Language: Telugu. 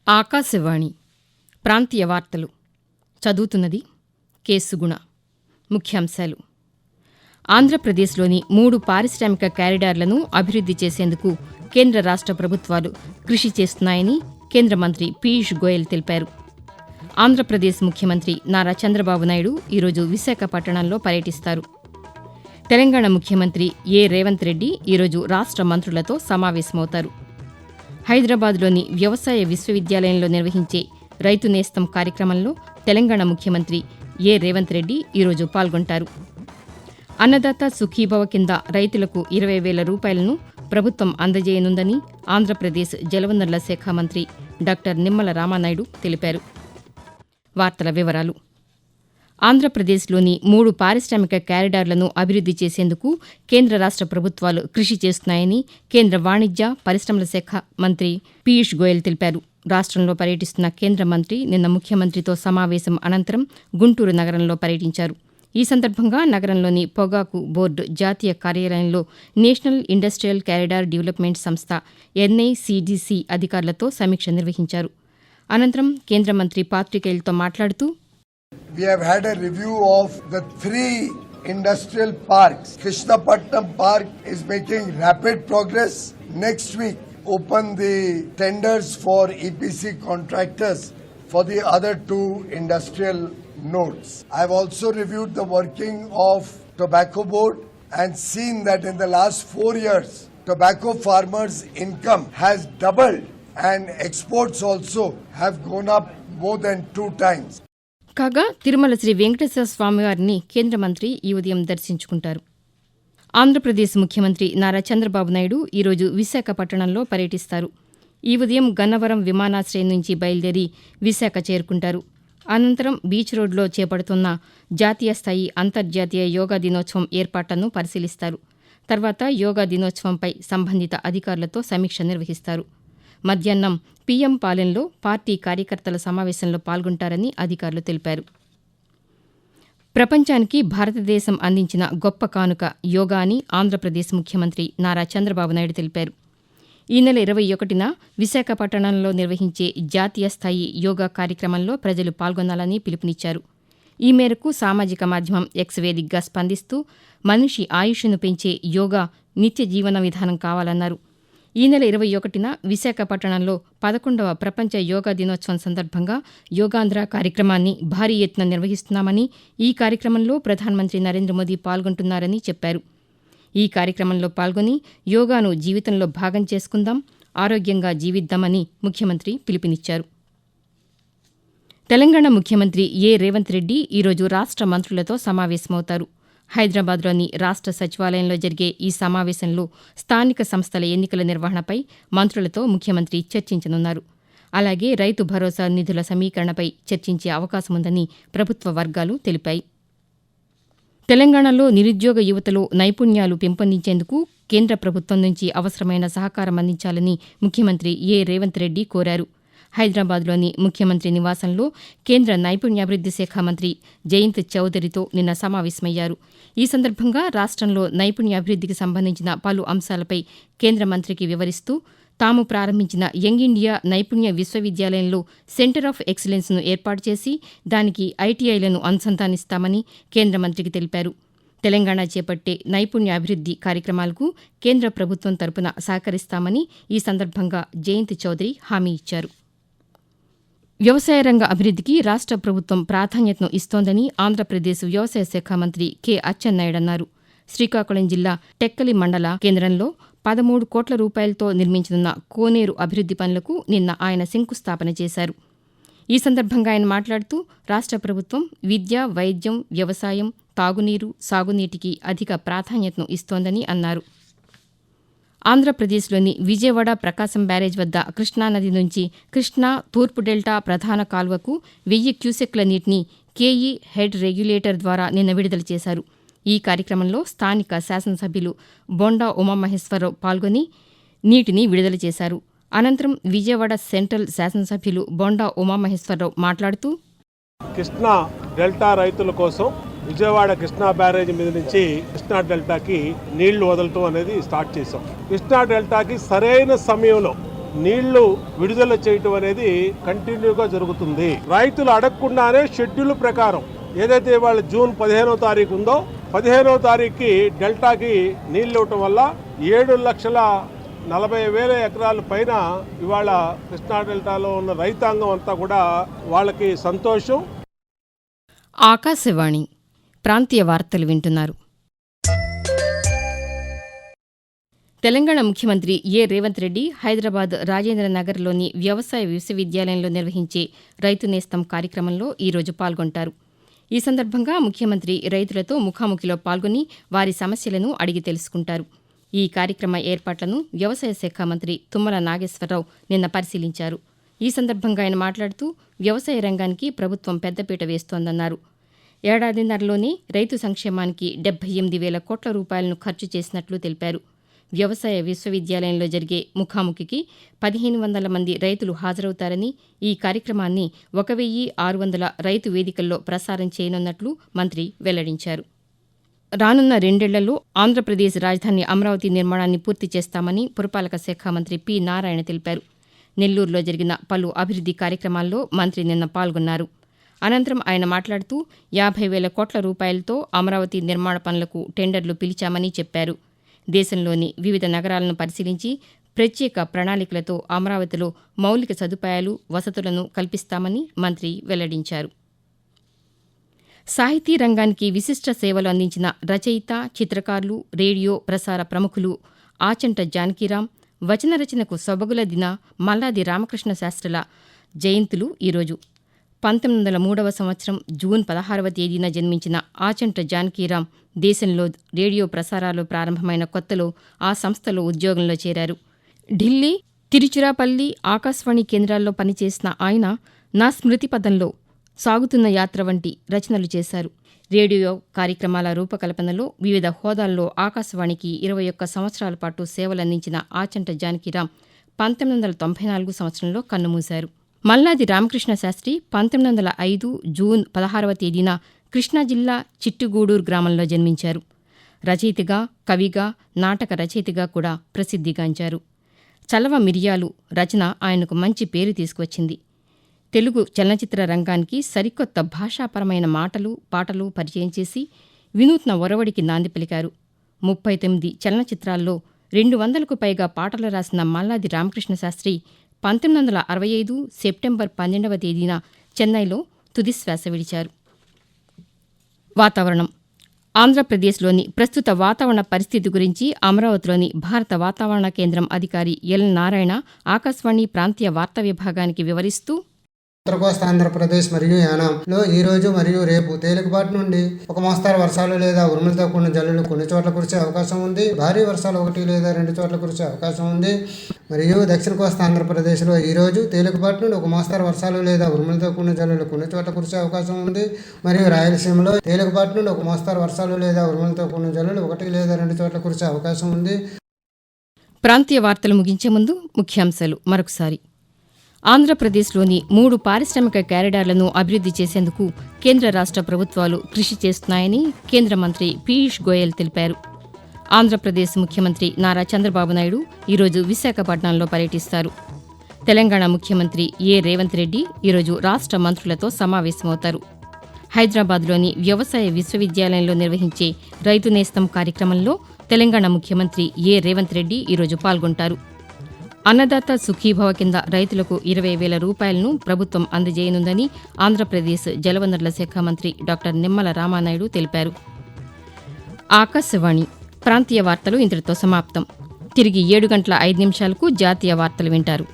ఆకాశవాణి ప్రాంతీయ వార్తలు చదువుతున్నది కె సుగుణ. ముఖ్యాంశాలు: ఆంధ్రప్రదేశ్లోని 3 పారిశ్రామిక కారిడార్లను అభివృద్ది చేసేందుకు కేంద్ర రాష్ట్ర ప్రభుత్వాలు కృషి చేస్తున్నాయని కేంద్ర మంత్రి పీయూష్ గోయల్ తెలిపారు. ఆంధ్రప్రదేశ్ ముఖ్యమంత్రి నారా చంద్రబాబు నాయుడు ఈరోజు విశాఖపట్టణంలో పర్యటిస్తారు. తెలంగాణ ముఖ్యమంత్రి రేవంత్ రెడ్డి ఈరోజు రాష్ట్ర మంత్రులతో సమావేశమవుతారు. హైదరాబాద్లోని వ్యవసాయ విశ్వవిద్యాలయంలో నిర్వహించే రైతు నేస్తం కార్యక్రమంలో తెలంగాణ ముఖ్యమంత్రి రేవంత్ రెడ్డి ఈరోజు పాల్గొంటారు. అన్నదాత సుఖీభవ కింద రైతులకు 20,000 రూపాయలను ప్రభుత్వం అందజేయనుందని ఆంధ్రప్రదేశ్ జలవనరుల శాఖ మంత్రి డాక్టర్ నిమ్మల రామానాయుడు తెలిపారు. వార్తల వివరాలు: ఆంధ్రప్రదేశ్లోని 3 పారిశ్రామిక కారిడార్లను అభివృద్ది చేసేందుకు కేంద్ర రాష్ట్ర ప్రభుత్వాలు కృషి చేస్తున్నాయని కేంద్ర వాణిజ్య పరిశ్రమల శాఖ మంత్రి పీయూష్ గోయల్ తెలిపారు. రాష్ట్రంలో పర్యటిస్తున్న కేంద్ర మంత్రి నిన్న ముఖ్యమంత్రితో సమావేశం అనంతరం గుంటూరు నగరంలో పర్యటించారు. ఈ సందర్భంగా నగరంలోని పొగాకు బోర్డు జాతీయ కార్యాలయంలో నేషనల్ ఇండస్ట్రియల్ కారిడార్ డెవలప్మెంట్ సంస్థ NICDC అధికారులతో సమీక్ష నిర్వహించారు. అనంతరం కేంద్ర మంత్రి పాతికేయులతో మాట్లాడుతూ, We have had a review of the 3 industrial parks. Krishnapatnam Park is making rapid progress. Next week, open the tenders for EPC contractors for the other 2 industrial nodes. I have also reviewed the working of Tobacco Board and seen that in the last 4 years, tobacco farmers' income has doubled and exports also have gone up more than 2 times. కాగా తిరుమల శ్రీ వెంకటేశ్వర స్వామివారిని కేంద్ర మంత్రి ఈ ఉదయం దర్శించుకుంటారు. ఆంధ్రప్రదేశ్ ముఖ్యమంత్రి నారా చంద్రబాబు నాయుడు ఈరోజు విశాఖపట్టణంలో పర్యటిస్తారు. ఈ ఉదయం గన్నవరం విమానాశ్రయం నుంచి బయలుదేరి విశాఖ చేరుకుంటారు. అనంతరం బీచ్ రోడ్లో చేపడుతున్న జాతీయ స్థాయి అంతర్జాతీయ యోగా దినోత్సవం ఏర్పాట్లను పరిశీలిస్తారు. తర్వాత యోగా దినోత్సవంపై సంబంధిత అధికారులతో సమీక్ష నిర్వహిస్తారు. మధ్యాహ్నం పీఎం పాలెంలో పార్టీ కార్యకర్తల సమావేశంలో పాల్గొంటారని అధికారులు తెలిపారు. ప్రపంచానికి భారతదేశం అందించిన గొప్ప కానుక యోగా అని ఆంధ్రప్రదేశ్ ముఖ్యమంత్రి నారా చంద్రబాబు నాయుడు తెలిపారు. ఈ నెల 21న విశాఖపట్టణంలో నిర్వహించే జాతీయ స్థాయి యోగా కార్యక్రమంలో ప్రజలు పాల్గొనాలని పిలుపునిచ్చారు. ఈ మేరకు సామాజిక మాధ్యమం X వేదికగా స్పందిస్తూ మనిషి ఆయుష్ను పెంచే యోగా నిత్య జీవన విధానం కావాలన్నారు. ఈ నెల 21న విశాఖపట్టణంలో 11వ ప్రపంచ యోగా దినోత్సవం సందర్భంగా యోగాంధ్ర కార్యక్రమాన్ని భారీ ఎత్తున నిర్వహిస్తున్నామని, ఈ కార్యక్రమంలో ప్రధానమంత్రి నరేంద్ర మోదీ పాల్గొంటున్నారని చెప్పారు. ఈ కార్యక్రమంలో పాల్గొని యోగాను జీవితంలో భాగం చేసుకుందాం, ఆరోగ్యంగా జీవిద్దామని ముఖ్యమంత్రి పిలుపునిచ్చారు. తెలంగాణ ముఖ్యమంత్రి రేవంత్ రెడ్డి ఈరోజు రాష్ట్ర మంత్రులతో సమావేశమవుతారు. హైదరాబాద్లోని రాష్ట్ర సచివాలయంలో జరిగే ఈ సమావేశంలో స్థానిక సంస్థల ఎన్నికల నిర్వహణపై మంత్రులతో ముఖ్యమంత్రి చర్చించనున్నారు. అలాగే రైతు భరోసా నిధుల సమీకరణపై చర్చించే అవకాశముందని ప్రభుత్వ వర్గాలు తెలిపాయి. తెలంగాణలో నిరుద్యోగ యువతలో నైపుణ్యాలు పెంపొందించేందుకు కేంద్ర ప్రభుత్వం నుంచి అవసరమైన సహకారం అందించాలని ముఖ్యమంత్రి రేవంత్ రెడ్డి కోరారు. హైదరాబాద్లోని ముఖ్యమంత్రి నివాసంలో కేంద్ర నైపుణ్యాభివృద్ది శాఖ మంత్రి జయంత్ చౌదరితో నిన్న సమావేశమయ్యారు. ఈ సందర్భంగా రాష్ట్రంలో నైపుణ్యాభివృద్దికి సంబంధించిన పలు అంశాలపై కేంద్ర మంత్రికి వివరిస్తూ, తాము ప్రారంభించిన యంగ్ ఇండియా నైపుణ్య విశ్వవిద్యాలయంలో సెంటర్ ఆఫ్ ఎక్సలెన్స్ను ఏర్పాటు చేసి దానికి ఐటీఐలను అనుసంధానిస్తామని కేంద్ర మంత్రికి తెలిపారు. తెలంగాణ చేపట్టే నైపుణ్యాభివృద్ది కార్యక్రమాలకు కేంద్ర ప్రభుత్వం తరపున సహకరిస్తామని ఈ సందర్భంగా జయంత్ చౌదరి హామీ ఇచ్చారు. వ్యవసాయ రంగ అభివృద్దికి రాష్ట్ర ప్రభుత్వం ప్రాధాన్యతను ఇస్తోందని ఆంధ్రప్రదేశ్ వ్యవసాయ శాఖ మంత్రి కె అచ్చెన్నాయుడు అన్నారు. శ్రీకాకుళం జిల్లా టెక్కలి మండల కేంద్రంలో 13 కోట్ల రూపాయలతో నిర్మించనున్న కోనేరు అభివృద్ది పనులకు నిన్న ఆయన శంకుస్థాపన చేశారు. ఈ సందర్భంగా ఆయన మాట్లాడుతూ, రాష్ట్ర ప్రభుత్వం విద్య, వైద్యం, వ్యవసాయం, తాగునీరు, సాగునీటికి అధిక ప్రాధాన్యతను ఇస్తోందని అన్నారు. ఆంధ్రప్రదేశ్లోని విజయవాడ ప్రకాశం బ్యారేజ్ వద్ద కృష్ణానది నుంచి కృష్ణా తూర్పు డెల్టా ప్రధాన కాల్వకు 1000 క్యూసెక్ల నీటిని కేఈ హెడ్ రెగ్యులేటర్ ద్వారా నిన్న విడుదల చేశారు. ఈ కార్యక్రమంలో స్థానిక శాసనసభ్యులు బొండా ఉమామహేశ్వరరావు పాల్గొని నీటిని విడుదల చేశారు. అనంతరం విజయవాడ సెంట్రల్ శాసనసభ్యులు బొండా ఉమామహేశ్వరరావు మాట్లాడుతూ, కృష్ణా డెల్టా రైతుల కోసం విజయవాడ కృష్ణా బ్యారేజ్ మీద నుంచి కృష్ణా డెల్టాకి నీళ్లు వదలటం అనేది స్టార్ట్ చేసాం. కృష్ణా డెల్టాకి సరైన సమయంలో నీళ్లు విడుదల చేయటం అనేది కంటిన్యూగా జరుగుతుంది. రైతులు అడగకుండానే షెడ్యూల్ ప్రకారం ఏదైతే వాళ్ళ జూన్ 15వ తారీఖు ఉందో 15వ తారీఖుకి డెల్టాకి నీళ్లు ఇవ్వటం వల్ల 7,40,000 ఎకరాల పైన ఇవాళ కృష్ణా డెల్టాలో ఉన్న రైతాంగం అంతా కూడా వాళ్ళకి సంతోషం. ఆకాశవాణి ప్రాంతీయ వార్తలు వింటున్నారు. తెలంగాణ ముఖ్యమంత్రి రేవంత్ రెడ్డి హైదరాబాద్ రాజేంద్రనగర్లోని వ్యవసాయ విశ్వవిద్యాలయంలో నిర్వహించే రైతు నేస్తం కార్యక్రమంలో ఈరోజు పాల్గొంటారు. ఈ సందర్భంగా ముఖ్యమంత్రి రైతులతో ముఖాముఖిలో పాల్గొని వారి సమస్యలను అడిగి తెలుసుకుంటారు. ఈ కార్యక్రమ ఏర్పాట్లను వ్యవసాయ శాఖ మంత్రి తుమ్మల నాగేశ్వరరావు నిన్న పరిశీలించారు. ఈ సందర్భంగా ఆయన మాట్లాడుతూ వ్యవసాయ రంగానికి ప్రభుత్వం పెద్దపీట వేస్తోందన్నారు. ఏడాదిన్నరలోనే రైతు సంక్షేమానికి 78,000 కోట్ల రూపాయలను ఖర్చు చేసినట్లు తెలిపారు. వ్యవసాయ విశ్వవిద్యాలయంలో జరిగే ముఖాముఖికి 1,500 మంది రైతులు హాజరవుతారని, ఈ కార్యక్రమాన్ని 1,600 రైతు వేదికల్లో ప్రసారం చేయనున్నట్లు మంత్రి వెల్లడించారు. రానున్న 2 ఏళ్లలో ఆంధ్రప్రదేశ్ రాజధాని అమరావతి నిర్మాణాన్ని పూర్తి చేస్తామని పురపాలక శాఖ మంత్రి పి. నారాయణ తెలిపారు. నెల్లూరులో జరిగిన పలు అభివృద్ది కార్యక్రమాల్లో మంత్రి నిన్న పాల్గొన్నారు. అనంతరం ఆయన మాట్లాడుతూ 50,000 కోట్ల రూపాయలతో అమరావతి నిర్మాణ పనులకు టెండర్లు పిలిచామని చెప్పారు. దేశంలోని వివిధ నగరాలను పరిశీలించి ప్రత్యేక ప్రణాళికలతో అమరావతిలో మౌలిక సదుపాయాలు, వసతులను కల్పిస్తామని మంత్రి వెల్లడించారు. సాహితీ రంగానికి విశిష్ట సేవలు అందించిన రచయిత, చిత్రకారులు, రేడియో ప్రసార ప్రముఖులు ఆచంట జానకీరాం, వచన రచనకు సొబగుల దిన మల్లాది రామకృష్ణ శాస్త్రుల జయంతులు ఈరోజు. 1903వ సంవత్సరం జూన్ 16వ తేదీన జన్మించిన ఆచంట జానకీరాం దేశంలో రేడియో ప్రసారాలు ప్రారంభమైన కొత్తలో ఆ సంస్థలో ఉద్యోగంలో చేరారు. ఢిల్లీ, తిరుచిరాపల్లి ఆకాశవాణి కేంద్రాల్లో పనిచేసిన ఆయన నా స్మృతి పథంలో, సాగుతున్న యాత్ర వంటి రచనలు చేశారు. రేడియో కార్యక్రమాల రూపకల్పనలో వివిధ హోదాల్లో ఆకాశవాణికి 21 సంవత్సరాల పాటు సేవలందించిన ఆచంట జానకీరాం 1994 సంవత్సరంలో కన్నుమూశారు. మల్లాది రామకృష్ణ శాస్త్రి 1905 జూన్ 16వ తేదీన కృష్ణా జిల్లా చిట్టుగూడూరు గ్రామంలో జన్మించారు. రచయితగా, కవిగా, నాటక రచయితగా కూడా ప్రసిద్ధిగాంచారు. చలవ మిరియాలు రచన ఆయనకు మంచి పేరు తీసుకువచ్చింది. తెలుగు చలనచిత్ర రంగానికి సరికొత్త భాషాపరమైన మాటలు, పాటలు పరిచయం చేసి వినూత్న ఒరవడికి నాంది పలికారు. 39 చలనచిత్రాల్లో 200కు పైగా పాటలు రాసిన మల్లాది రామకృష్ణ శాస్త్రి 1965 సెప్టెంబర్ 12వ తేదీన చెన్నైలో తుదిశ్వాస విడిచారు. వాతావరణం. ఆంధ్రప్రదేశ్లోని ప్రస్తుత వాతావరణ పరిస్థితి గురించి అమరావతిలోని భారత వాతావరణ కేంద్రం అధికారి ఎల్. నారాయణ ఆకాశవాణి ప్రాంతీయ వార్తా విభాగానికి వివరిస్తూ, ఉత్తర కోస్తా ఆంధ్రప్రదేశ్ మరియు యానాంలో ఈ రోజు మరియు రేపు తేలికపాటి నుండి ఒక మోస్తరు వర్షాలు లేదా ఉరుములతో కూడిన జల్లులు కొన్ని చోట్ల కురిసే అవకాశం ఉంది. భారీ వర్షాలు 1 లేదా 2 చోట్ల కురిసే అవకాశం ఉంది. మరియు దక్షిణ కోస్తా ఆంధ్రప్రదేశ్లో ఈ రోజు తేలికపాటి నుండి ఒక మోస్తరు వర్షాలు లేదా ఉరుములతో కూడిన జల్లులు కొన్ని చోట్ల కురిసే అవకాశం ఉంది. మరియు రాయలసీమలో తేలికపాటి నుండి ఒక మోస్తరు వర్షాలు లేదా ఉరుములతో కూడిన జల్లులు 1 లేదా 2 చోట్ల కురిసే అవకాశం ఉంది. ప్రాంతీయ వార్తలు ముగించే ముందు ముఖ్యాంశాలు మరొకసారి. ఆంధ్రప్రదేశ్లోని 3 పారిశ్రామిక కారిడార్లను అభివృద్ది చేసేందుకు కేంద్ర రాష్ట్ర ప్రభుత్వాలు కృషి చేస్తున్నాయని కేంద్ర మంత్రి పీయూష్ గోయల్ తెలిపారు. ఆంధ్రప్రదేశ్ ముఖ్యమంత్రి నారా చంద్రబాబు నాయుడు ఈరోజు విశాఖపట్నంలో పర్యటిస్తారు. తెలంగాణ ముఖ్యమంత్రి రేవంత్ రెడ్డి ఈరోజు రాష్ట్ర మంత్రులతో సమావేశమవుతారు. హైదరాబాద్లోని వ్యవసాయ విశ్వవిద్యాలయంలో నిర్వహించే రైతు నేస్తం కార్యక్రమంలో తెలంగాణ ముఖ్యమంత్రి రేవంత్ రెడ్డి ఈరోజు పాల్గొంటారు. అన్నదాత సుఖీభవ కింద రైతులకు 20,000 రూపాయలను ప్రభుత్వం అందజేయనుందని ఆంధ్రప్రదేశ్ జలవనరుల శాఖ మంత్రి డాక్టర్ నిమ్మల రామానాయుడు తెలిపారు. ఆకాశవాణి ప్రాంతీయ వార్తలు ఇంతటితో సమాప్తం. తిరిగి 7 గంటల 5 నిమిషాలకు జాతీయ వార్తలు వింటారు.